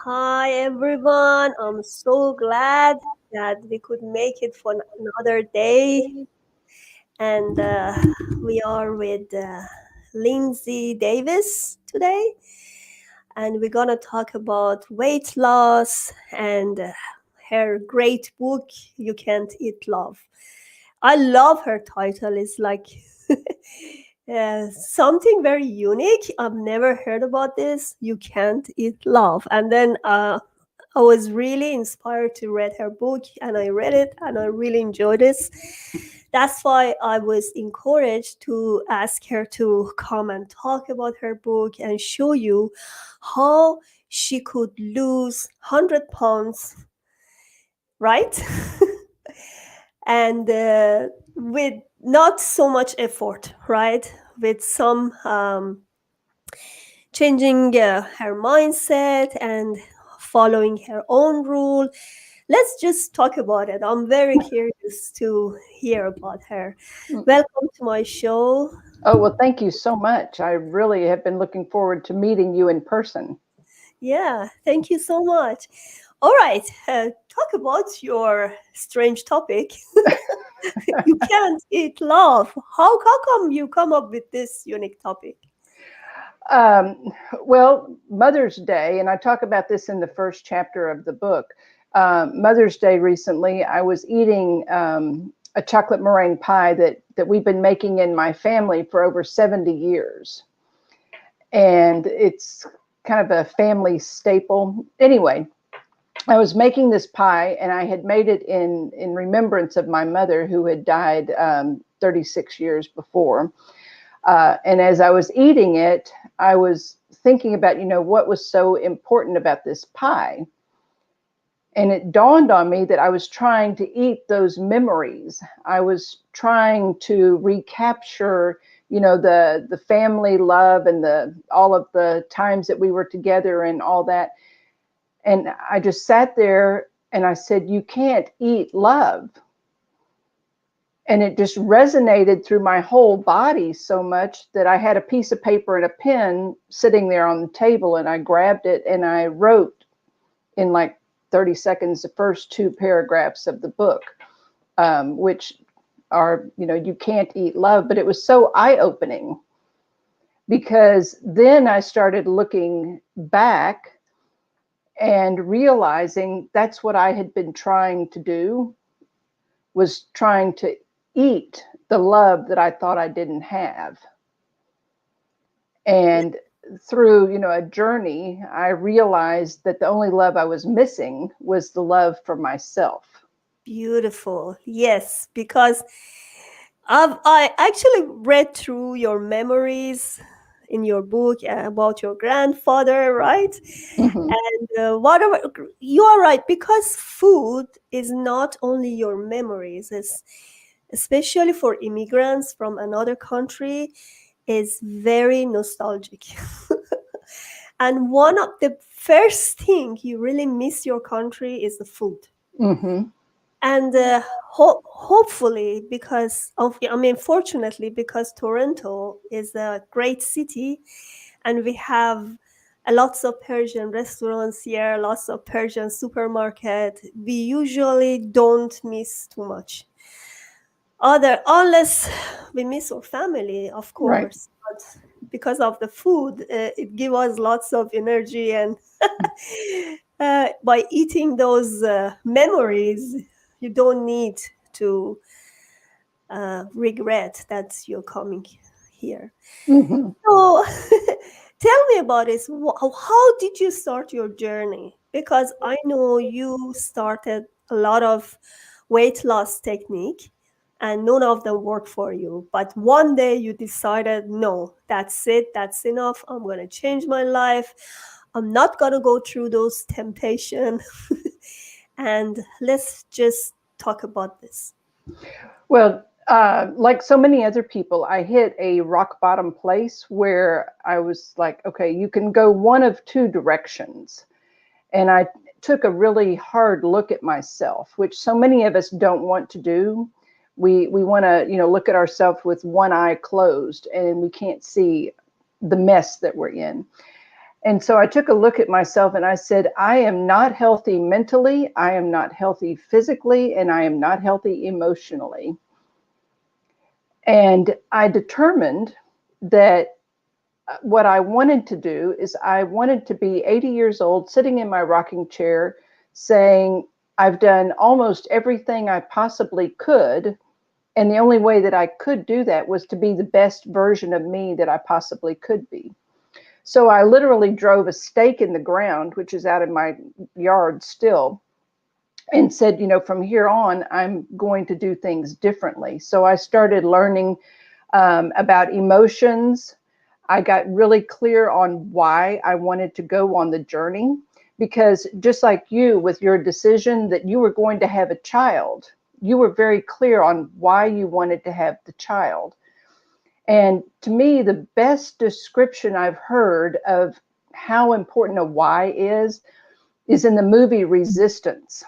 Hi everyone. I'm so glad that we could make it for another day. And we are with Lindsay Davis today. And we're going to talk about weight loss and her great book, You Can't Eat Love. I love her title. It's like something very unique. I've never heard about this. You Can't Eat Love. And then I was really inspired to read her book, and I read it and I really enjoyed this. That's why I was encouraged to ask her to come and talk about her book and show you how she could lose 100 pounds, right? and with not so much effort, right? With some changing her mindset and following her own rule. Let's just talk about it. I'm very curious to hear about her. Welcome to my show. Oh, well, thank you so much. I really have been looking forward to meeting you in person. Yeah, thank you so much. All right, talk about your strange topic. You can't eat love. How come you come up with this unique topic? Um, well, Mother's Day, and I talk about this in the first chapter of the book. Mother's Day recently, I was eating a chocolate meringue pie that we've been making in my family for over 70 years. And it's kind of a family staple. Anyway, I was making this pie, and I had made it in remembrance of my mother, who had died 36 years before. And as I was eating it, I was thinking about, what was so important about this pie. And it dawned on me that I was trying to eat those memories. I was trying to recapture, the family love and all of the times that we were together and all that. And I just sat there and I said, you can't eat love. And it just resonated through my whole body so much that I had a piece of paper and a pen sitting there on the table, and I grabbed it and I wrote in like 30 seconds the first two paragraphs of the book, which are, you can't eat love. But it was so eye-opening, because then I started looking back and realizing that's what I had been trying to do, was trying to eat the love that I thought I didn't have. And through, a journey, I realized that the only love I was missing was the love for myself. Beautiful. Yes, because I actually read through your memories in your book about your grandfather, right? Mm-hmm. And whatever, you are right, because food is not only your memories, it's especially for immigrants from another country, is very nostalgic. And one of the first thing you really miss your country is the food. Mm-hmm. And hopefully, because of, I mean, fortunately, because Toronto is a great city, and we have lots of Persian restaurants here, lots of Persian supermarket, we usually don't miss too much. Other, unless we miss our family, of Right. course, but because of the food, it gives us lots of energy, and by eating those memories, you don't need to regret that you're coming here. Mm-hmm. So tell me about this. How did you start your journey? Because I know you started a lot of weight loss technique and none of them worked for you. But one day you decided, no, that's it, that's enough. I'm going to change my life. I'm not going to go through those temptation. And let's just talk about this. Well, like so many other people, I hit a rock bottom place where I was like, okay, you can go one of two directions. And I took a really hard look at myself, which so many of us don't want to do. We want to, look at ourselves with one eye closed, and we can't see the mess that we're in. And so I took a look at myself and I said, I am not healthy mentally, I am not healthy physically, and I am not healthy emotionally. And I determined that what I wanted to do is I wanted to be 80 years old, sitting in my rocking chair, saying, I've done almost everything I possibly could. And the only way that I could do that was to be the best version of me that I possibly could be. So I literally drove a stake in the ground, which is out in my yard still, and said, from here on, I'm going to do things differently. So I started learning about emotions. I got really clear on why I wanted to go on the journey, because just like you with your decision that you were going to have a child, you were very clear on why you wanted to have the child. And to me, the best description I've heard of how important a why is in the movie Resistance.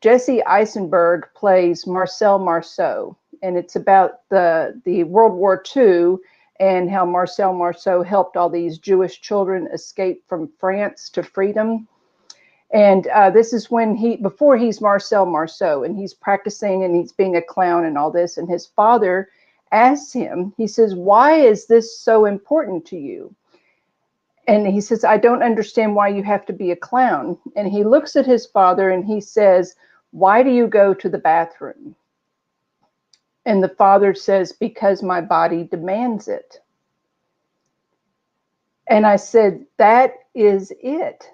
Jesse Eisenberg plays Marcel Marceau, and it's about the World War II and how Marcel Marceau helped all these Jewish children escape from France to freedom. And this is before he's Marcel Marceau, and he's practicing and he's being a clown and all this. And his father asks him, he says, why is this so important to you? And he says, I don't understand why you have to be a clown. And he looks at his father and he says, why do you go to the bathroom? And the father says, because my body demands it. And I said, that is it.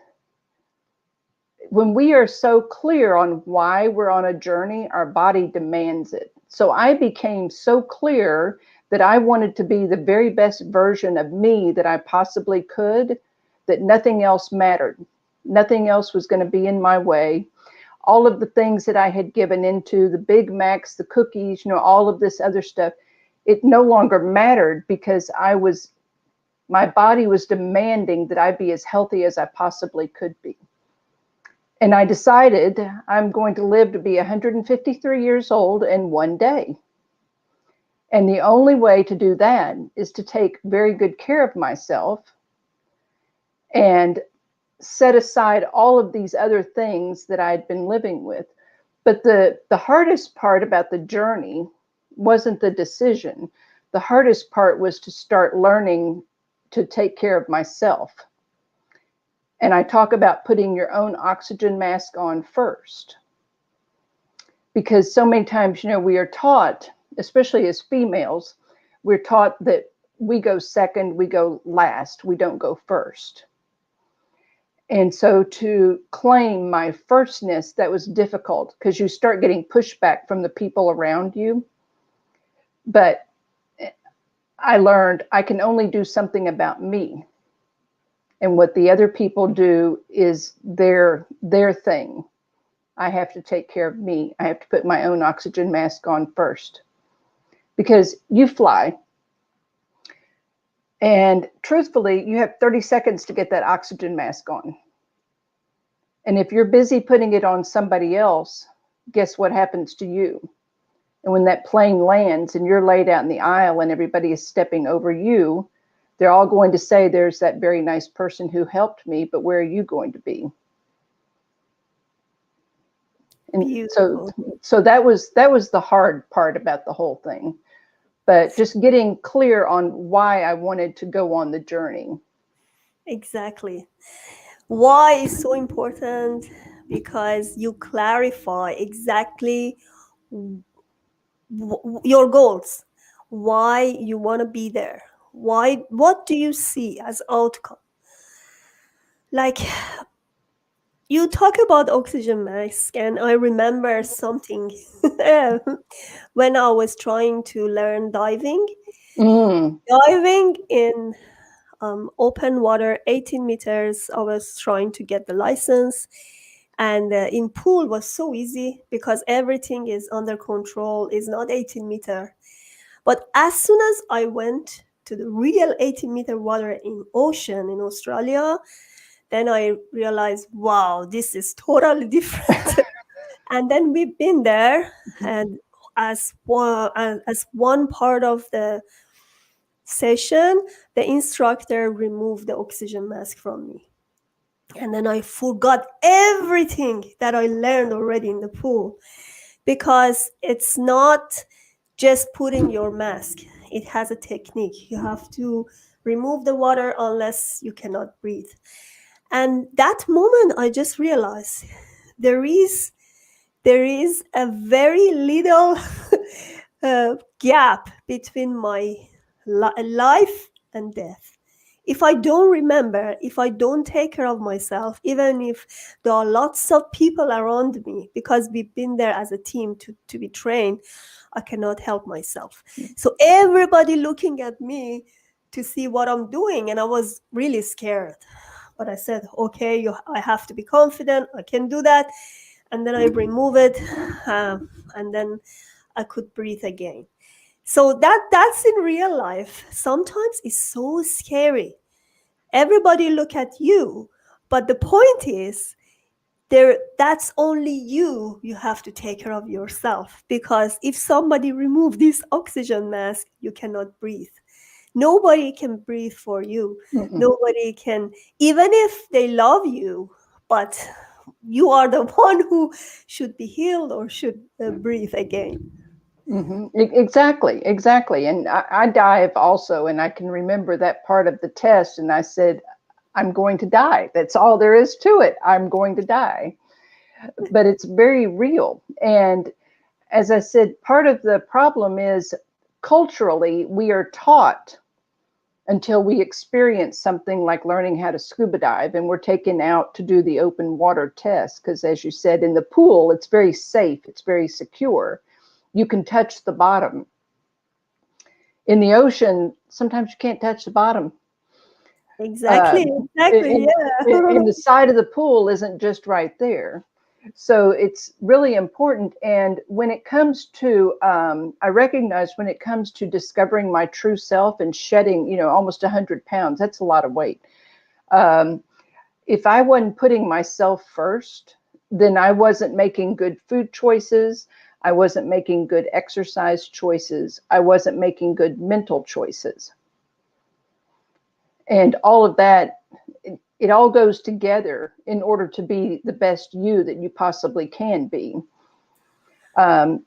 When we are so clear on why we're on a journey, our body demands it. So I became so clear that I wanted to be the very best version of me that I possibly could, that nothing else mattered. Nothing else was going to be in my way. All of the things that I had given into, the Big Macs, the cookies, all of this other stuff, it no longer mattered because my body was demanding that I be as healthy as I possibly could be. And I decided I'm going to live to be 153 years old in one day. And the only way to do that is to take very good care of myself and set aside all of these other things that I'd been living with. But the hardest part about the journey wasn't the decision. The hardest part was to start learning to take care of myself. And I talk about putting your own oxygen mask on first. Because so many times, we are taught, especially as females, we're taught that we go second, we go last, we don't go first. And so to claim my firstness, that was difficult because you start getting pushback from the people around you. But I learned I can only do something about me. And what the other people do is their thing. I have to take care of me. I have to put my own oxygen mask on first. Because you fly. And truthfully, you have 30 seconds to get that oxygen mask on. And if you're busy putting it on somebody else, guess what happens to you? And when that plane lands and you're laid out in the aisle and everybody is stepping over you, they're all going to say, there's that very nice person who helped me, but where are you going to be? And Beautiful. so that was the hard part about the whole thing. But just getting clear on why I wanted to go on the journey. Exactly. Why is so important? Because you clarify exactly your goals, why you want to be there, what do you see as outcome. Like, you talk about oxygen mask, and I remember something when I was trying to learn diving. Mm. Diving in open water, 18 meters. I was trying to get the license, and in pool was so easy because everything is under control. It's not 18-meter. But as soon as I went to the real 18-meter water in ocean in Australia, then I realized, wow, this is totally different. And then we've been there, and as one part of the session, the instructor removed the oxygen mask from me. And then I forgot everything that I learned already in the pool, because it's not just putting your mask, it has a technique. You have to remove the water unless you cannot breathe. And that moment, I just realized there is there is a very little gap between my life and death. If I don't remember, if I don't take care of myself, even if there are lots of people around me, because we've been there as a team to be trained, I cannot help myself. So everybody looking at me to see what I'm doing, and I was really scared. But I said, okay, I have to be confident. I can do that. And then I remove it, and then I could breathe again. So that's in real life. Sometimes it's so scary. Everybody look at you, but the point is, that's only you have to take care of yourself, because if somebody remove this oxygen mask, you cannot breathe. Nobody can breathe for you. Mm-mm. Nobody can, even if they love you, but you are the one who should be healed or should breathe again. Mm-hmm. Exactly, exactly. And I dive also, and I can remember that part of the test. And I said, I'm going to die. That's all there is to it. I'm going to die. But it's very real. And as I said, part of the problem is culturally, we are taught until we experience something like learning how to scuba dive, and we're taken out to do the open water test. Because as you said, in the pool, it's very safe, it's very secure. You can touch the bottom. In the ocean, sometimes you can't touch the bottom. Uh, Exactly, yeah. and the side of the pool isn't just right there. So it's really important. And when it comes to, I recognize when it comes to discovering my true self and shedding, almost 100 pounds, that's a lot of weight. Um, if I wasn't putting myself first, then I wasn't making good food choices. I wasn't making good exercise choices. I wasn't making good mental choices. And all of that, it all goes together in order to be the best you that you possibly can be.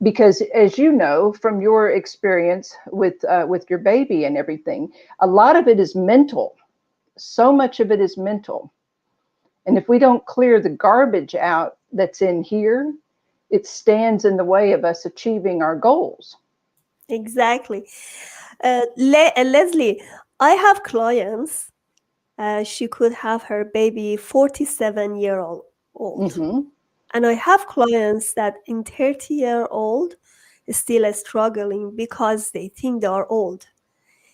Because as you know from your experience with your baby and everything, a lot of it is mental. So much of it is mental. And if we don't clear the garbage out that's in here, it stands in the way of us achieving our goals. Exactly. Leslie, I have clients. She could have her baby 47-year old. Mm-hmm. And I have clients that in 30-year old is still struggling because they think they are old.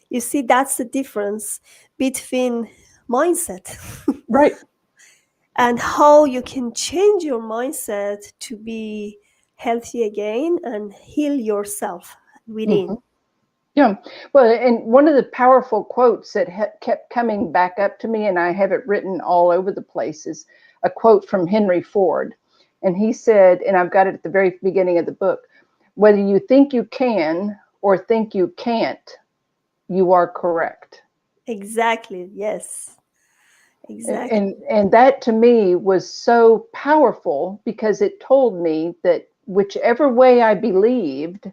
You see, that's the difference between mindset Right. and how you can change your mindset to be healthy again and heal yourself Mm-hmm. within. Yeah. Well, and one of the powerful quotes that kept coming back up to me, and I have it written all over the place, is a quote from Henry Ford. And he said, and I've got it at the very beginning of the book, whether you think you can or think you can't, you are correct. Exactly. Yes. Exactly. And that to me was so powerful because it told me that whichever way I believed,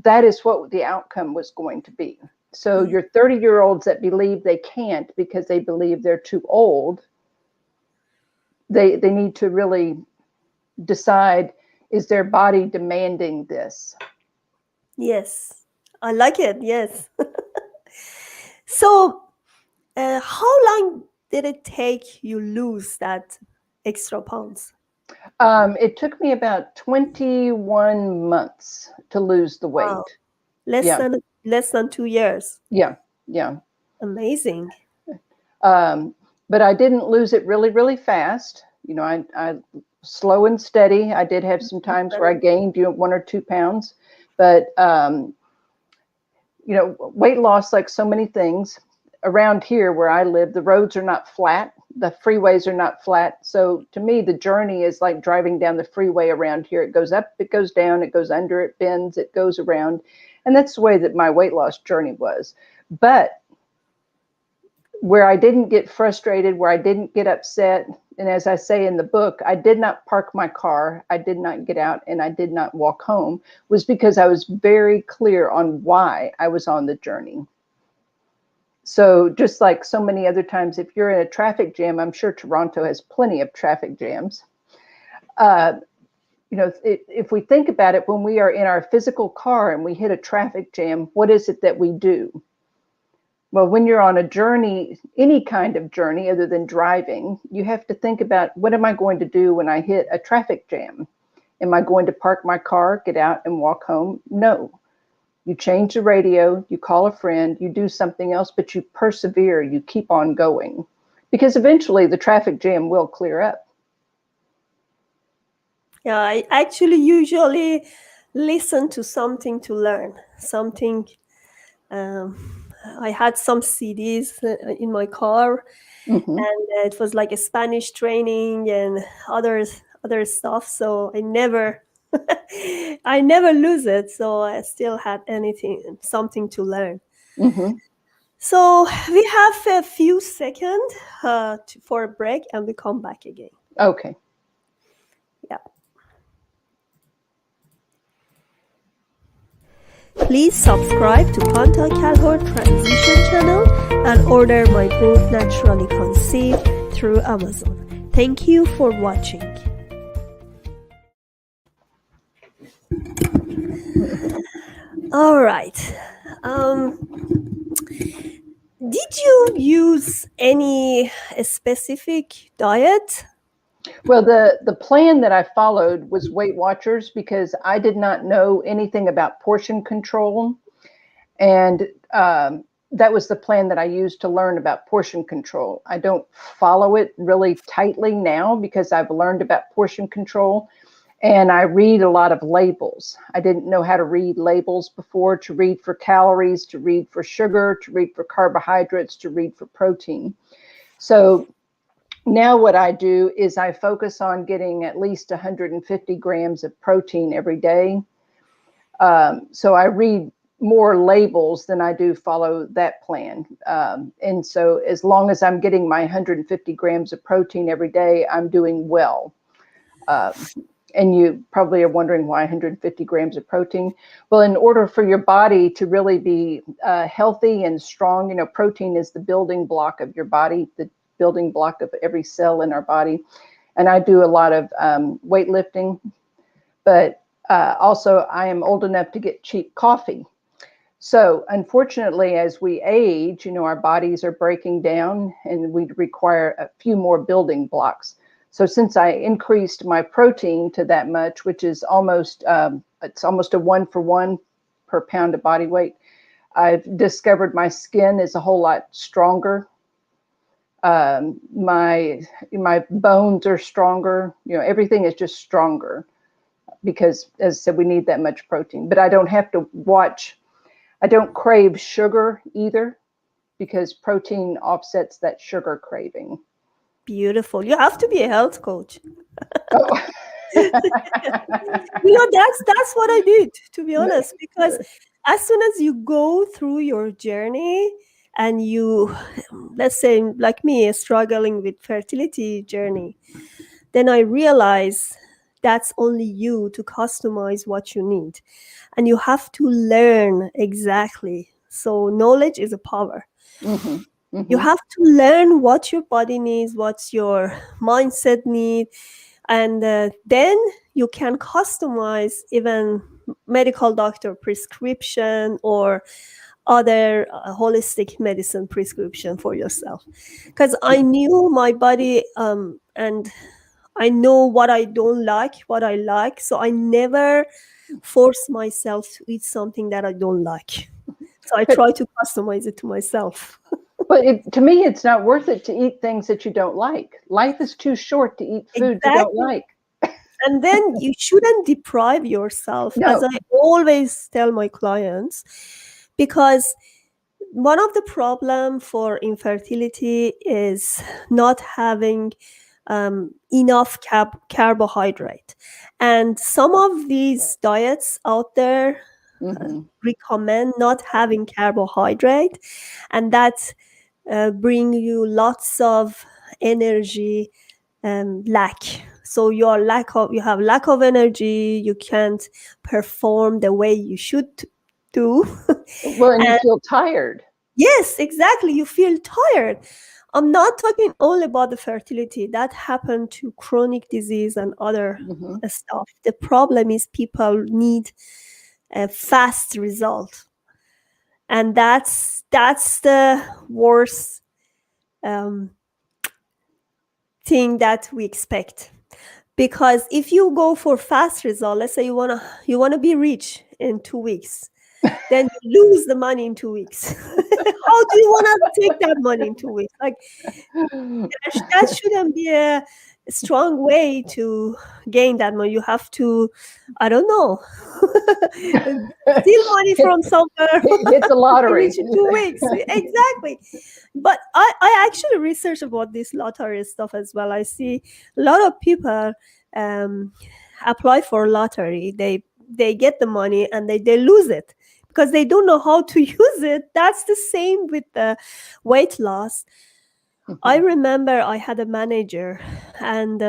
that is what the outcome was going to be. So Yeah. your 30-year-olds that believe they can't because they believe they're too old, they need to really decide, is their body demanding this? Yes. I like it. Yes. So, how long did it take you lose that extra pounds? It took me about 21 months to lose the Wow. weight. Less Yeah, than less than 2 years. yeah, yeah. Amazing. Um, but I didn't lose it really, really fast. I slow and steady. I did have some times where I gained, 1 or 2 pounds, but weight loss, like so many things around here where I live, the roads are not flat. The freeways are not flat. So to me, the journey is like driving down the freeway around here. It goes up, it goes down, it goes under, it bends, it goes around. And that's the way that my weight loss journey was. But where I didn't get frustrated, where I didn't get upset, and as I say in the book, I did not park my car, I did not get out, and I did not walk home, was because I was very clear on why I was on the journey. So just like so many other times, if you're in a traffic jam, I'm sure Toronto has plenty of traffic jams. If we think about it, when we are in our physical car and we hit a traffic jam, what is it that we do? Well, when you're on a journey, any kind of journey other than driving, you have to think about, what am I going to do when I hit a traffic jam? Am I going to park my car, get out, and walk home? No. You change the radio, you call a friend, you do something else, but you persevere, you keep on going. Because eventually the traffic jam will clear up. Yeah, I actually usually listen to something to learn something. I had some CDs in my car, Mm-hmm. and it was like a Spanish training and other stuff. So I never, I never lose it. So I still had something to learn. Mm-hmm. So we have a few seconds for a break, and we come back again. Okay. Yeah. Please subscribe to Panta Calhoun Transition channel and order my book Naturally Conceived through Amazon. Thank you for watching. All right. Did you use any specific diet? Well, the plan that I followed was Weight Watchers, because I did not know anything about portion control. And that was the plan that I used to learn about portion control. I don't follow it really tightly now because I've learned about portion control, and I read a lot of labels. I didn't know how to read labels before, to read for calories, to read for sugar, to read for carbohydrates, to read for protein. So now what I do is I focus on getting at least 150 grams of protein every day. So I read more labels than I do follow that plan. And so as long as I'm getting my 150 grams of protein every day, I'm doing well. And you probably are wondering why 150 grams of protein. Well, in order for your body to really be healthy and strong, protein is the building block of your body, the building block of every cell in our body. And I do a lot of weightlifting, but also I am old enough to get cheap coffee. So unfortunately, as we age, our bodies are breaking down and we require a few more building blocks. So since I increased my protein to that much, which is almost a 1-for-1 per pound of body weight, I've discovered my skin is a whole lot stronger. My bones are stronger. Everything is just stronger because, as I said, we need that much protein. But I don't have to watch. I don't crave sugar either, because protein offsets that sugar craving. Beautiful. You have to be a health coach. Oh. That's what I did, to be honest, because as soon as you go through your journey and you, let's say like me, struggling with fertility journey, then I realize that's only you to customize what you need. And you have to learn exactly. So knowledge is a power. Mm-hmm. Mm-hmm. You have to learn what your body needs, what your mindset needs, and then you can customize even medical doctor prescription or other holistic medicine prescription for yourself. Because I knew my body, and I know what I don't like, what I like. So I never force myself to eat something that I don't like. So I try to customize it to myself. But to me, it's not worth it to eat things that you don't like. Life is too short to eat food you don't Exactly. like. And then you shouldn't deprive yourself, as No. I always tell my clients, because one of the problem for infertility is not having enough carbohydrate. And some of these diets out there Mm-hmm. recommend not having carbohydrate, and that bring you lots of energy lack. So you have lack of energy, you can't perform the way you should do. Well, and you And feel tired. yes, exactly, you feel tired. I'm not talking only about the fertility that happened to chronic disease and other Mm-hmm. stuff. The problem is people need a fast result, and that's the worst um, thing that we expect. Because if you go for fast result, let's say you want to be rich in 2 weeks, then you lose the money in 2 weeks. How do you want to take that money in 2 weeks? Like, that shouldn't be a strong way to gain that money. You have to, I don't know, steal money hit, from somewhere hit the to be lottery. rich in 2 weeks. Exactly. But I actually research about this lottery stuff as well. I see a lot of people um, apply for lottery. They get the money and they lose it because they don't know how to use it. That's the same with the weight loss. I Mhm. remember I had a manager, and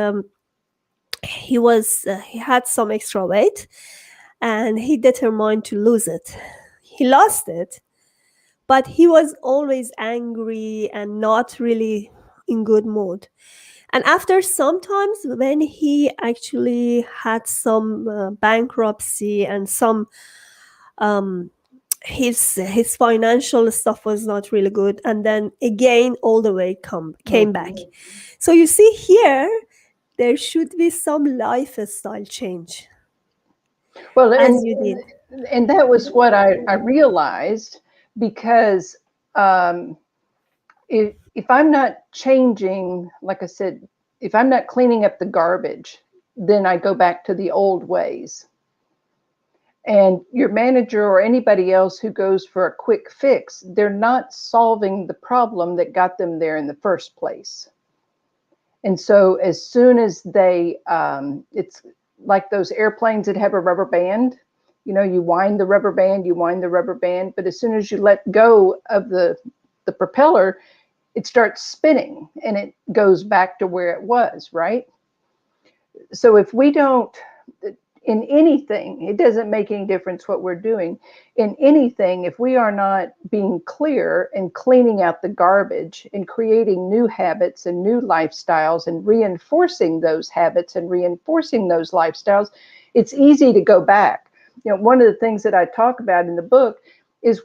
he had some extra weight, and he determined to lose it. He lost it, but he was always angry and not really in good mood. And after sometimes when he actually had some bankruptcy and some um, his financial stuff was not really good, and then again all the way came back. Mhm. So you see here there should be some lifestyle change, Well, as you did. and that was what I realized because um, if I'm not changing, like I said, if I'm not cleaning up the garbage, then I go back to the old ways. And your manager or anybody else who goes for a quick fix, they're not solving the problem that got them there in the first place. And so as soon as it's like those airplanes that have a rubber band, you wind the rubber band, you wind the rubber band, but as soon as you let go of the propeller, it starts spinning and it goes back to where it was, right? So if we don't, in anything, it doesn't make any difference what we're doing. In anything, if we are not being clear and cleaning out the garbage and creating new habits and new lifestyles and reinforcing those habits and reinforcing those lifestyles, it's easy to go back. One of the things that I talk about in the book is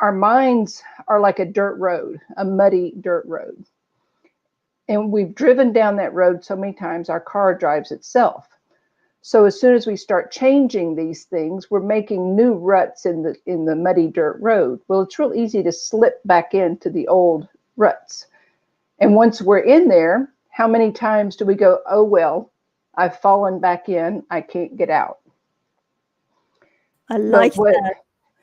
our minds are like a dirt road, a muddy dirt road. And we've driven down that road so many times, our car drives itself. So as soon as we start changing these things, we're making new ruts in the muddy dirt road. Well, it's real easy to slip back into the old ruts. And once we're in there, how many times do we go, oh, well, I've fallen back in, I can't get out. I But like what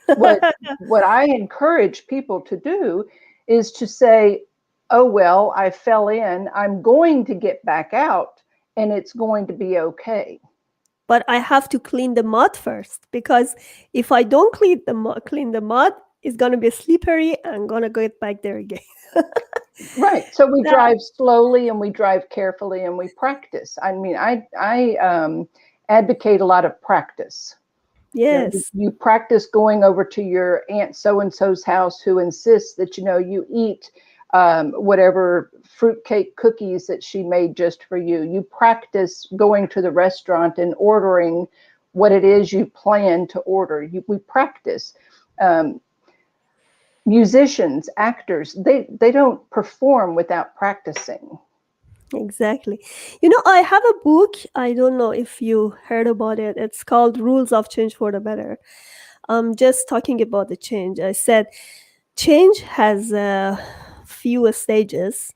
that. what I encourage people to do is to say, oh, well, I fell in, I'm going to get back out, and it's going to be okay. But I have to clean the mud first, because if I don't clean the mud, it's gonna be slippery and I'm gonna get back there again. Right. So we That- drive slowly and we drive carefully and we practice. I mean, I advocate a lot of practice. yes, You practice going over to your aunt so and so's house who insists that you eat whatever fruitcake cookies that she made just for you. You practice going to the restaurant and ordering what it is you plan to order. We practice. Um, Musicians, actors, they don't perform without practicing. exactly. I have a book. I don't know if you heard about it. It's called Rules of Change for the Better. I'm just talking about the change. I said change has few stages,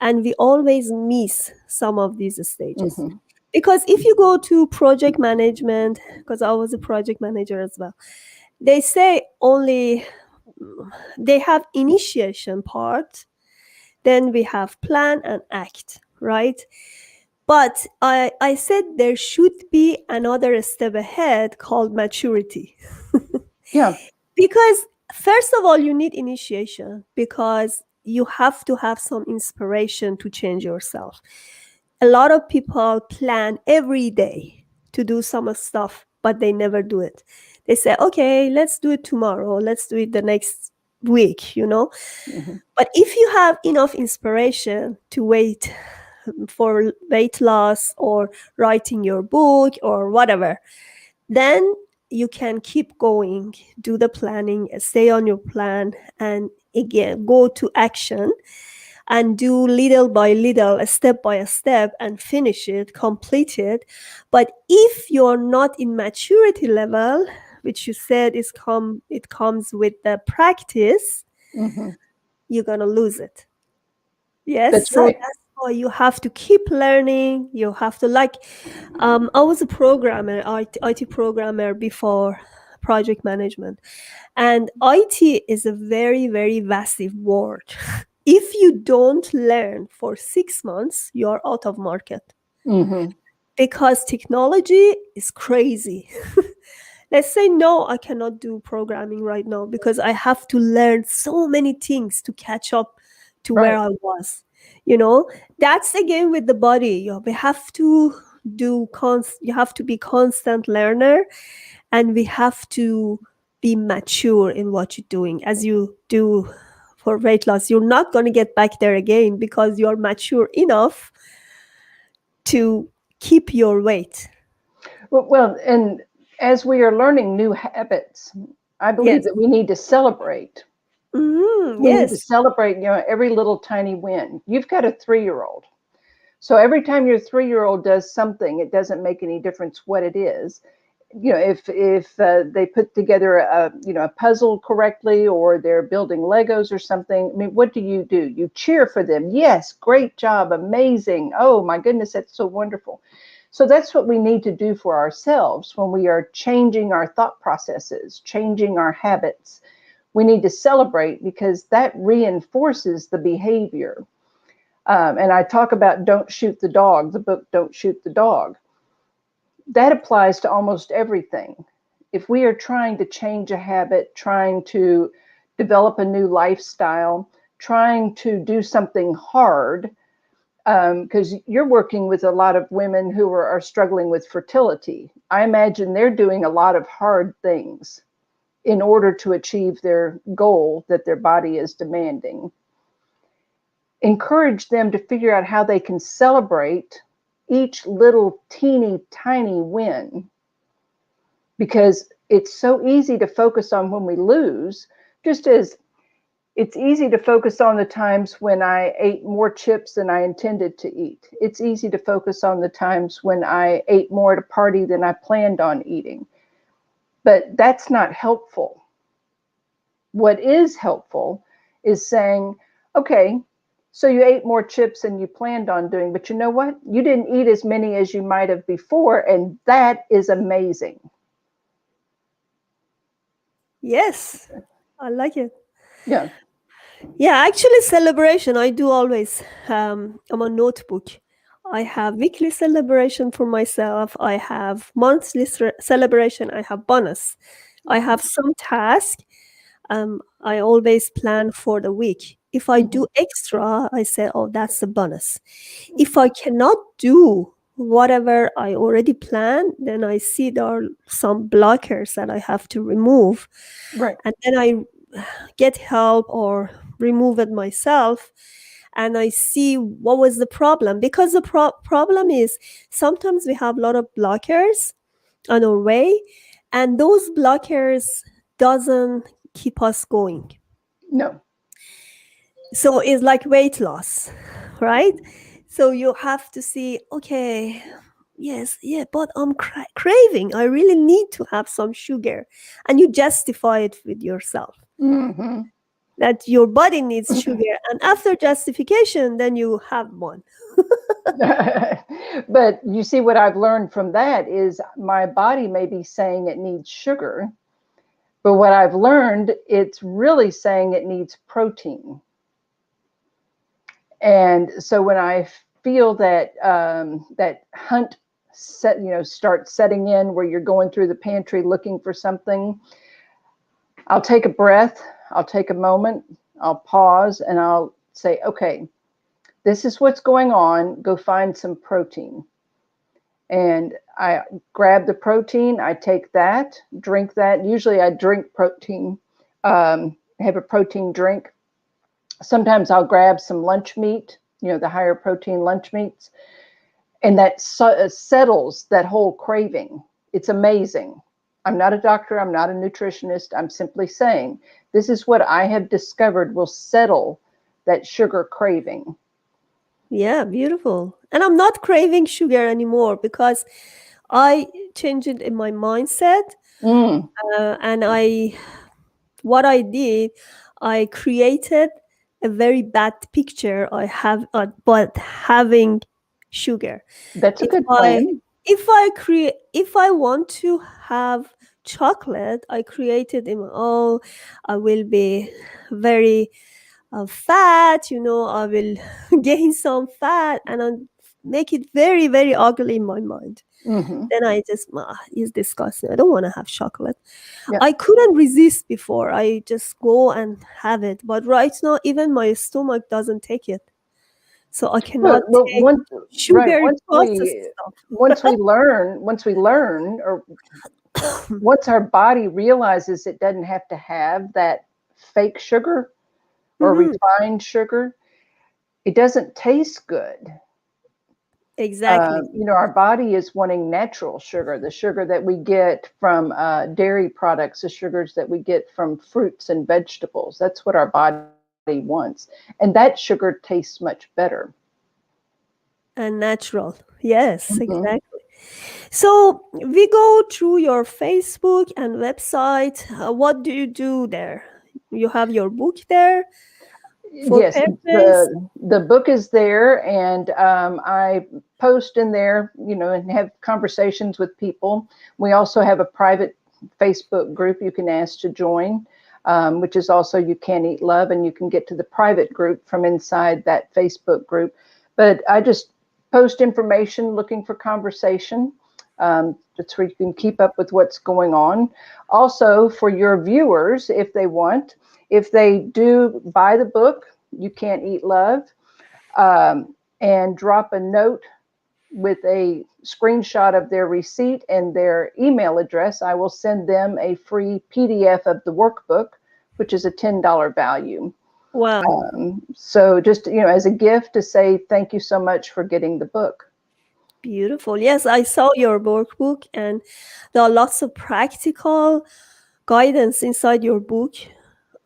and we always miss some of these stages. Mm-hmm. Because if you go to project management, because I was a project manager as well, they say only they have initiation part, then we have plan and act, right? But I said there should be another step ahead called maturity. Yeah. Because first of all, you need initiation because you have to have some inspiration to change yourself. A lot of people plan every day to do some stuff, but they never do it. They say, okay, let's do it tomorrow, let's do it the next week, you know. Hmm. But if you have enough inspiration to wait for weight loss or writing your book or whatever, then you can keep going, do the planning, stay on your plan, and again go to action and do little by little, a step by a step, and finish it, complete it. But if you're not in maturity level, which you said it comes with the practice, Hmm. you're gonna lose it. Yes, That's so right. that's why you have to keep learning. You have to like, I was a programmer, IT programmer before project management, and IT is a very, very vast word. If you don't learn for 6 months, you're out of market Hmm. because technology is crazy. Let's say, no, I cannot do programming right now because I have to learn so many things to catch up to where Right. I was. You know, that's again with the body. We have to you have to be constant learner, and we have to be mature in what you're doing. As you do for weight loss, you're not going to get back there again because you're mature enough to keep your weight. Well, and as we are learning new habits, I believe Yes. that we need to celebrate. We need to Yes. celebrate, every little tiny win. You've got a 3-year-old. So every time your 3-year-old does something, it doesn't make any difference what it is. If they put together a puzzle correctly, or they're building Legos or something, I mean, what do? You cheer for them. Yes, great job, amazing. Oh my goodness, that's so wonderful. So that's what we need to do for ourselves when we are changing our thought processes, changing our habits. We need to celebrate because that reinforces the behavior. And I talk about Don't Shoot the Dog, the book Don't Shoot the Dog. That applies to almost everything. If we are trying to change a habit, trying to develop a new lifestyle, trying to do something hard, because you're working with a lot of women who are struggling with fertility. I imagine they're doing a lot of hard things in order to achieve their goal that their body is demanding. Encourage them to figure out how they can celebrate each little teeny tiny win, because it's so easy to focus on when we lose, just as it's easy to focus on the times when I ate more chips than I intended to eat. It's easy to focus on the times when I ate more at a party than I planned on eating. But that's not helpful. What is helpful is saying, okay, so you ate more chips than you planned on doing, but you know what? You didn't eat as many as you might have before, and that is amazing. Yes. I like it. Yeah. Yeah, actually, celebration, I do always. I'm a notebook. I have weekly celebration for myself. I have monthly celebration. I have bonus. I have some task. I always plan for the week. If I Mm-hmm. do extra, I say, oh, that's a bonus. If I cannot do whatever I already planned, then I see there are some blockers that I have to remove. Right. And then I get help or remove it myself, and I see what was the problem, because the problem is sometimes we have a lot of blockers on our way, and those blockers doesn't keep us going. No. So it's like weight loss, right? So you have to see, okay, yes, yeah, but I'm craving, I really need to have some sugar, and you justify it with yourself Mm-hmm. that your body needs sugar, and after justification then you have one. But you see, what I've learned from that is my body may be saying it needs sugar, but what I've learned, it's really saying it needs protein. And so when I feel that hunt start setting in, where you're going through the pantry looking for something, I'll take a breath, I'll take a moment, I'll pause, and I'll say, okay, this is what's going on. Go find some protein. And I grab the protein, I take that, drink that. Usually I drink protein, have a protein drink. Sometimes I'll grab some lunch meat, the higher protein lunch meats, and that settles that whole craving. It's amazing. I'm not a doctor, I'm not a nutritionist. I'm simply saying this is what I have discovered will settle that sugar craving. Yeah, beautiful. And I'm not craving sugar anymore because I changed it in my mindset. Mm, And what I did, I created a very bad picture I have about having sugar. that's a If good I plan. if I want to have chocolate, I created in oh, I will be very fat, I will gain some fat and I make it very, very ugly in my mind. Hmm. Then I just, it's disgusting. I don't want to have chocolate. Yeah. I couldn't resist before. I just go and have it. But right now, even my stomach doesn't take it. So I cannot Well, take once right, sugary processed once we learn, or stuff. once our body realizes it doesn't have to have that fake sugar or Mhm. refined sugar, it doesn't taste good. Exactly. Our body is wanting natural sugar, the sugar that we get from dairy products, the sugars that we get from fruits and vegetables. That's what our body wants. And that sugar tastes much better. And natural. Yes, Hmm. exactly. So we go through your Facebook and website. What do you do there? You have your book there for Yes, parents. the book is there, and I post in there, and have conversations with people. We also have a private Facebook group you can ask to join, which is also You Can't Eat Love, and you can get to the private group from inside that Facebook group. But I just post information looking for conversation. That's where you can keep up with what's going on. Also, for your viewers, if they want, if they do buy the book, You Can't Eat Love, and drop a note with a screenshot of their receipt and their email address, I will send them a free PDF of the workbook, which is a $10 value. Wow, So just, as a gift to say thank you so much for getting the book. beautiful. Yes, I saw your workbook, and there are lots of practical guidance inside your book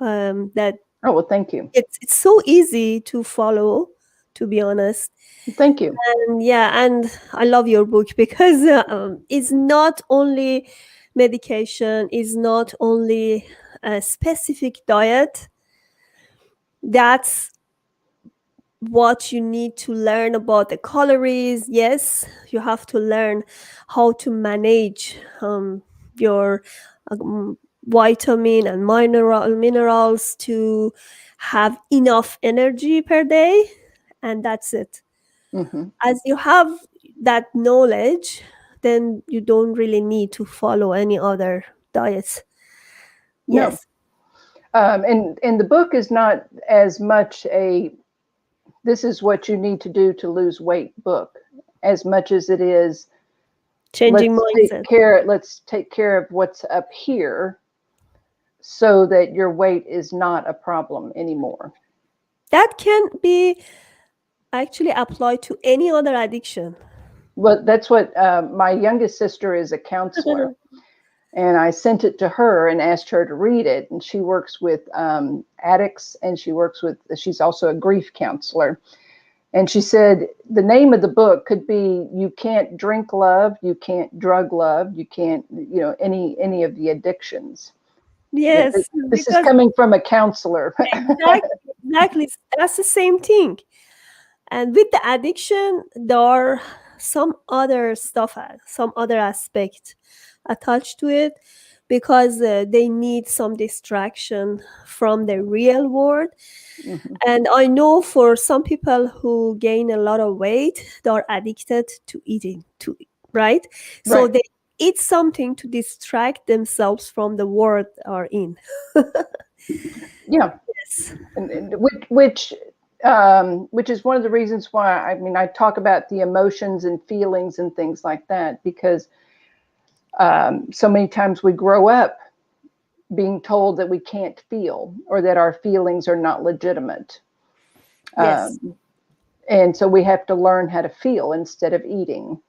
that Oh, well, thank you. it's so easy to follow, to be honest. Thank you. And yeah, and I love your book because it's not only medication, it's not only a specific diet. That's what you need to learn about the calories. Yes, you have to learn how to manage your vitamin and minerals to have enough energy per day, and that's it. Hmm. As you have that knowledge, then you don't really need to follow any other diets. No. Yes. And the book is not as much this is what you need to do to lose weight book, as much as it is Changing mindset. let's take care of what's up here so that your weight is not a problem anymore. That can be actually applied to any other addiction. Well, that's what my youngest sister is a counselor, and I sent it to her and asked her to read it. And she works with addicts, and she's also a grief counselor. And she said the name of the book could be "You Can't Drink Love, You Can't Drug Love, You Can't, any of the addictions." Yes, This is because coming from a counselor. exactly, that's the same thing. And with the addiction, there are some other stuff, some other aspect attached to it because they need some distraction from the real world. Hmm. And I know for some people who gain a lot of weight, they are addicted to eating, right? So Right. eat something to distract themselves from the world are in. Yeah, Yes. and which is one of the reasons why, I mean, I talk about the emotions and feelings and things like that, because so many times we grow up being told that we can't feel, or that our feelings are not legitimate. Yes. And so we have to learn how to feel instead of eating.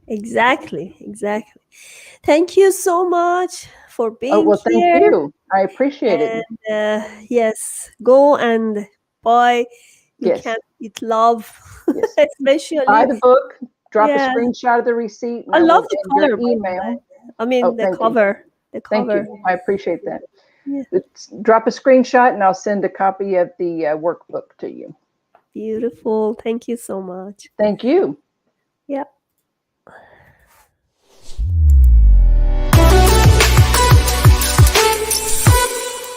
Exactly. Exactly. Thank you so much for Oh, being well, thank here. you. I appreciate it. And yes, go and buy You Yes, Can't Eat Love, yes. Buy especially. the book, drop a Yeah, screenshot of the receipt, and I I love will the end your color, by the email. way. I Oh, mean, the thank you. cover. The Thank cover. you. I appreciate that. Yeah, Drop a screenshot and I'll send a copy of the workbook to you. beautiful. Thank you so much. Thank you. Yeah.